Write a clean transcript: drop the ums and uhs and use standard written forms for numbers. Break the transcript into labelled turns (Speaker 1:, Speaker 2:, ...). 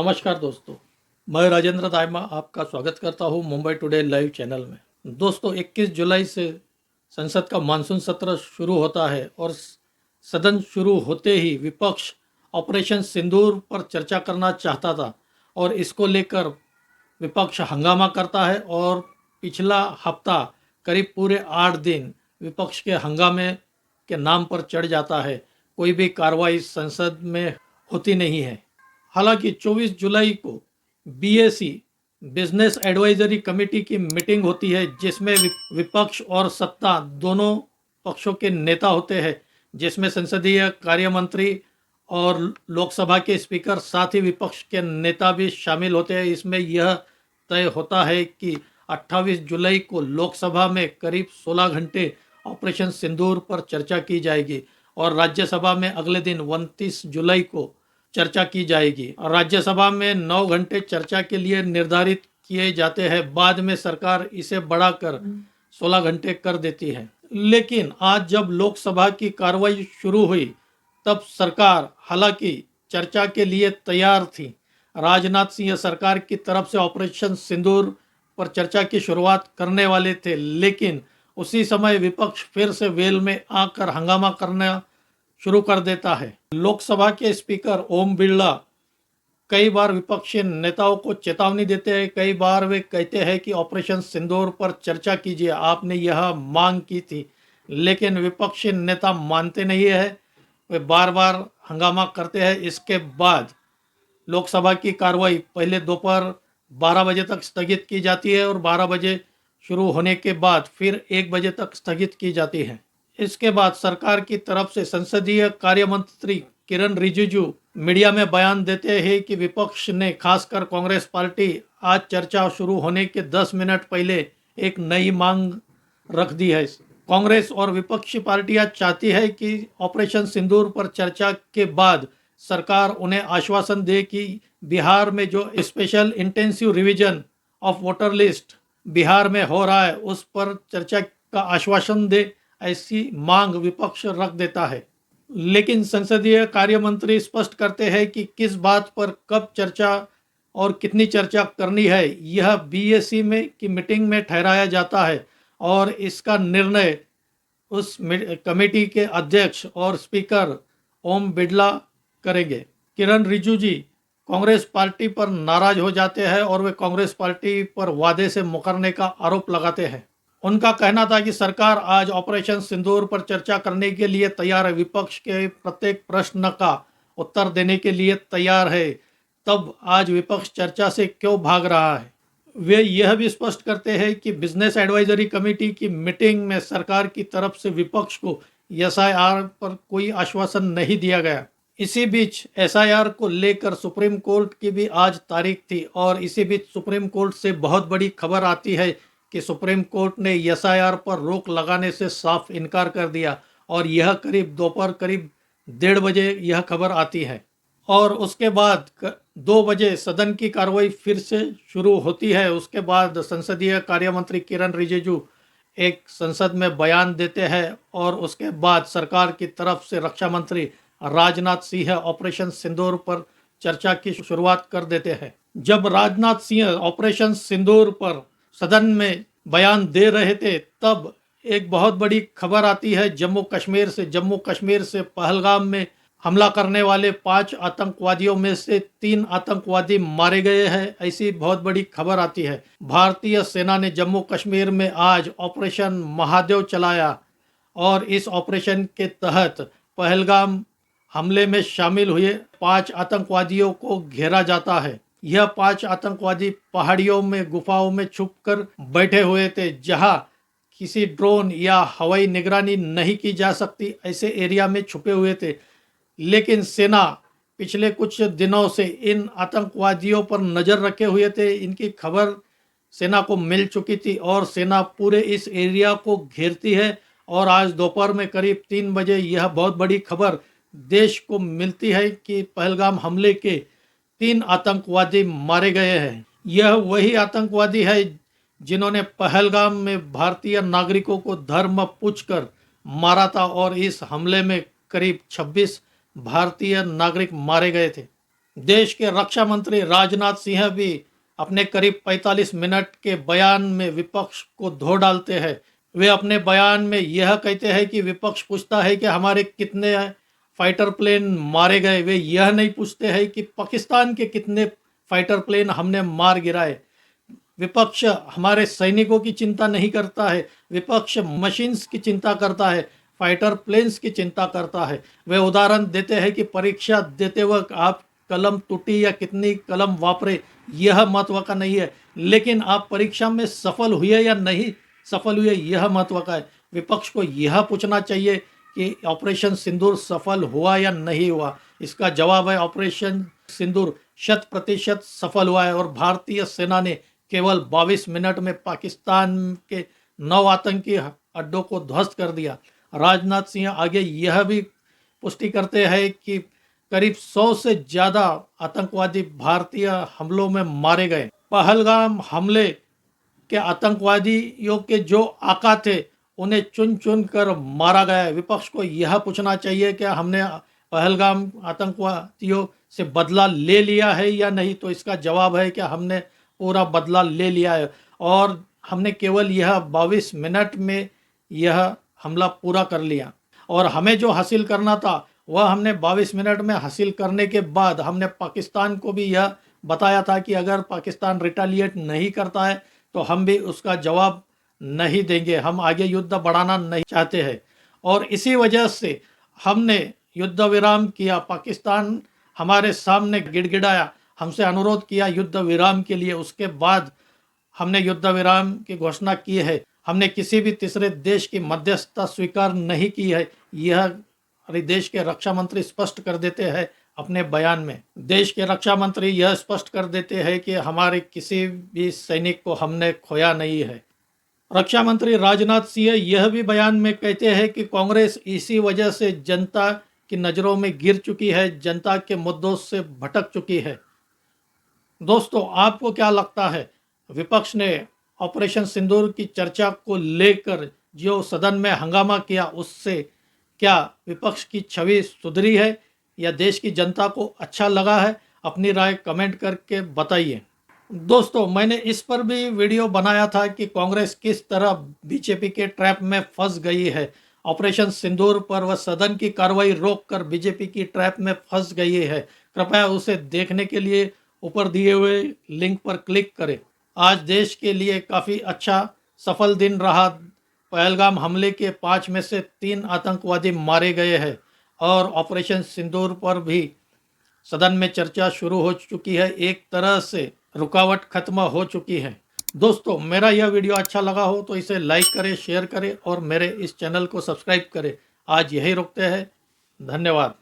Speaker 1: नमस्कार दोस्तों, मैं राजेंद्र दाइमा आपका स्वागत करता हूं मुंबई टुडे लाइव चैनल में। दोस्तों, 21 जुलाई से संसद का मानसून सत्र शुरू होता है और सदन शुरू होते ही विपक्ष ऑपरेशन सिंदूर पर चर्चा करना चाहता था और इसको लेकर विपक्ष हंगामा करता है और पिछला हफ्ता करीब पूरे 8 दिन विपक्ष के हंगामे के नाम पर चढ़ जाता है। कोई भी कार्रवाई संसद में होती नहीं है। हालांकि 24 जुलाई को बीएसी बिजनेस एडवाइजरी कमेटी की मीटिंग होती है जिसमें विपक्ष और सत्ता दोनों पक्षों के नेता होते हैं, जिसमें संसदीय कार्य मंत्री और लोकसभा के स्पीकर साथ ही विपक्ष के नेता भी शामिल होते हैं। इसमें यह तय होता है कि 28 जुलाई को लोकसभा में करीब 16 घंटे ऑपरेशन सिंदूर पर चर्चा की जाएगी और राज्यसभा में अगले दिन 29 जुलाई को चर्चा की जाएगी। और राज्यसभा में 9 घंटे चर्चा के लिए निर्धारित किए जाते हैं। बाद में सरकार इसे बढ़ाकर 16 घंटे कर देती है। लेकिन आज जब लोकसभा की कार्रवाई शुरू हुई तब सरकार हालांकि चर्चा के लिए तैयार थी। राजनाथ सिंह सरकार की तरफ से ऑपरेशन सिंदूर पर चर्चा की शुरुआत करने वाले थे, लेकिन उसी समय विपक्ष फिर से वेल में आकर हंगामा करना शुरू कर देता है। लोकसभा के स्पीकर ओम बिरला कई बार विपक्षी नेताओं को चेतावनी देते हैं। कई बार वे कहते हैं कि ऑपरेशन सिंदूर पर चर्चा कीजिए, आपने यह मांग की थी, लेकिन विपक्षी नेता मानते नहीं है। वे बार बार हंगामा करते हैं। इसके बाद लोकसभा की कार्रवाई पहले दोपहर 12 बजे तक स्थगित की जाती है और 12 बजे शुरू होने के बाद फिर 1 बजे तक स्थगित की जाती है। इसके बाद सरकार की तरफ से संसदीय कार्य मंत्री किरण रिजिजू मीडिया में बयान देते हैं कि विपक्ष ने, खासकर कांग्रेस पार्टी, आज चर्चा शुरू होने के 10 मिनट पहले एक नई मांग रख दी है। कांग्रेस और विपक्षी पार्टियां चाहती है कि ऑपरेशन सिंदूर पर चर्चा के बाद सरकार उन्हें आश्वासन दे कि बिहार में जो special intensive revision of voter list Bihar में हो रहा है उस पर चर्चा का आश्वासन दे। ऐसी मांग विपक्ष रख देता है, लेकिन संसदीय कार्य मंत्री स्पष्ट करते हैं कि किस बात पर कब चर्चा और कितनी चर्चा करनी है यह बीएसी में की मीटिंग में ठहराया जाता है और इसका निर्णय उस कमेटी के अध्यक्ष और स्पीकर ओम बिरला करेंगे। किरण रिजिजू जी कांग्रेस पार्टी पर नाराज हो जाते हैं और वे कांग्रेस पार्टी पर वादे से मुकरने का आरोप लगाते हैं। उनका कहना था कि सरकार आज ऑपरेशन सिंदूर पर चर्चा करने के लिए तैयार है, विपक्ष के प्रत्येक प्रश्न का उत्तर देने के लिए तैयार है, तब आज विपक्ष चर्चा से क्यों भाग रहा है। वे यह भी स्पष्ट करते हैं कि बिजनेस एडवाइजरी कमेटी की मीटिंग में सरकार की तरफ से विपक्ष को एसआईआर पर कोई आश्वासन नहीं दिया गया। इसी बीच एसआईआर को लेकर सुप्रीम कोर्ट की भी आज तारीख थी और इसी बीच सुप्रीम कोर्ट से बहुत बड़ी खबर आती है कि सुप्रीम कोर्ट ने एसआईआर पर रोक लगाने से साफ इनकार कर दिया और यह करीब दोपहर करीब 1:30 बजे यह खबर आती है और उसके बाद 2 बजे सदन की कार्रवाई फिर से शुरू होती है। उसके बाद संसदीय कार्य मंत्री किरण रिजिजू एक संसद में बयान देते हैं और उसके बाद सरकार की तरफ से रक्षा मंत्री राजनाथ सिंह ऑपरेशन सिंदूर पर चर्चा की शुरुआत कर देते हैं। जब राजनाथ सिंह ऑपरेशन सिंदूर पर सदन में बयान दे रहे थे तब एक बहुत बड़ी खबर आती है जम्मू कश्मीर से पहलगाम में हमला करने वाले 5 आतंकवादियों में से 3 आतंकवादी मारे गए हैं। ऐसी बहुत बड़ी खबर आती है। भारतीय सेना ने जम्मू कश्मीर में आज ऑपरेशन महादेव चलाया और इस ऑपरेशन के तहत पहलगाम हमले में शामिल हुए 5 आतंकवादियों को घेरा जाता है। यह 5 आतंकवादी पहाड़ियों में गुफाओं में छुपकर बैठे हुए थे जहां किसी ड्रोन या हवाई निगरानी नहीं की जा सकती, ऐसे एरिया में छुपे हुए थे। लेकिन सेना पिछले कुछ दिनों से इन आतंकवादियों पर नज़र रखे हुए थे। इनकी खबर सेना को मिल चुकी थी और सेना पूरे इस एरिया को घेरती है और आज दोपहर में करीब 3 बजे यह बहुत बड़ी खबर देश को मिलती है कि पहलगाम हमले के 3 आतंकवादी मारे गए हैं। यह वही आतंकवादी है जिन्होंने पहलगाम में भारतीय नागरिकों को धर्म पूछकर मारा था और इस हमले में करीब 26 भारतीय नागरिक मारे गए थे। देश के रक्षा मंत्री राजनाथ सिंह भी अपने करीब 45 मिनट के बयान में विपक्ष को धो डालते हैं। वे अपने बयान में यह कहते हैं कि विपक्ष पूछता है कि हमारे कितने फाइटर प्लेन मारे गए, वे यह नहीं पूछते हैं कि पाकिस्तान के कितने फाइटर प्लेन हमने मार गिराए। विपक्ष हमारे सैनिकों की चिंता नहीं करता है, विपक्ष मशीन्स की चिंता करता है, फाइटर प्लेन्स की चिंता करता है। वे उदाहरण देते हैं कि परीक्षा देते वक्त आप कलम टूटी या कितनी कलम वापरे यह महत्व का नहीं है, लेकिन आप परीक्षा में सफल हुए या नहीं सफल हुए यह महत्व का है। विपक्ष को यह पूछना चाहिए कि ऑपरेशन सिंदूर सफल हुआ या नहीं हुआ। इसका जवाब है ऑपरेशन सिंदूर 100% सफल हुआ है और भारतीय सेना ने केवल 22 मिनट में पाकिस्तान के 9 आतंकी अड्डों को ध्वस्त कर दिया। राजनाथ सिंह आगे यह भी पुष्टि करते हैं कि करीब 100 से ज़्यादा आतंकवादी भारतीय हमलों में मारे गए। पहलगाम हमले के आतंकवादियों के जो आका थे उन्हें चुन चुन कर मारा गया है। विपक्ष को यह पूछना चाहिए कि हमने पहलगाम आतंकवादियों से बदला ले लिया है या नहीं, तो इसका जवाब है कि हमने पूरा बदला ले लिया है और हमने केवल यह 22 मिनट में यह हमला पूरा कर लिया। और हमें जो हासिल करना था वह हमने 22 मिनट में हासिल करने के बाद हमने पाकिस्तान को भी यह बताया था कि अगर पाकिस्तान रिटेलिएट नहीं करता है तो हम भी उसका जवाब नहीं देंगे, हम आगे युद्ध बढ़ाना नहीं चाहते हैं। और इसी वजह से हमने युद्ध विराम किया। पाकिस्तान हमारे सामने गिड़गिड़ाया, हमसे अनुरोध किया युद्ध विराम के लिए, उसके बाद हमने युद्ध विराम की घोषणा की है। हमने किसी भी तीसरे देश की मध्यस्थता स्वीकार नहीं की है, यह देश के रक्षा मंत्री स्पष्ट कर देते हैं अपने बयान में। देश के रक्षा मंत्री यह स्पष्ट कर देते हैं कि हमारे किसी भी सैनिक को हमने खोया नहीं है। रक्षा मंत्री राजनाथ सिंह यह भी बयान में कहते हैं कि कांग्रेस इसी वजह से जनता की नज़रों में गिर चुकी है, जनता के मुद्दों से भटक चुकी है। दोस्तों, आपको क्या लगता है, विपक्ष ने ऑपरेशन सिंदूर की चर्चा को लेकर जो सदन में हंगामा किया उससे क्या विपक्ष की छवि सुधरी है या देश की जनता को अच्छा लगा है? अपनी राय कमेंट करके बताइए। दोस्तों, मैंने इस पर भी वीडियो बनाया था कि कांग्रेस किस तरह बीजेपी के ट्रैप में फंस गई है। ऑपरेशन सिंदूर पर वह सदन की कार्रवाई रोककर बीजेपी की ट्रैप में फंस गई है। कृपया उसे देखने के लिए ऊपर दिए हुए लिंक पर क्लिक करें। आज देश के लिए काफ़ी अच्छा सफल दिन रहा। पहलगाम हमले के 5 में से 3 आतंकवादी मारे गए हैं और ऑपरेशन सिंदूर पर भी सदन में चर्चा शुरू हो चुकी है। एक तरह से रुकावट खत्म हो चुकी है। दोस्तों, मेरा यह वीडियो अच्छा लगा हो तो इसे लाइक करें, शेयर करें और मेरे इस चैनल को सब्सक्राइब करें। आज यही रुकते हैं। धन्यवाद।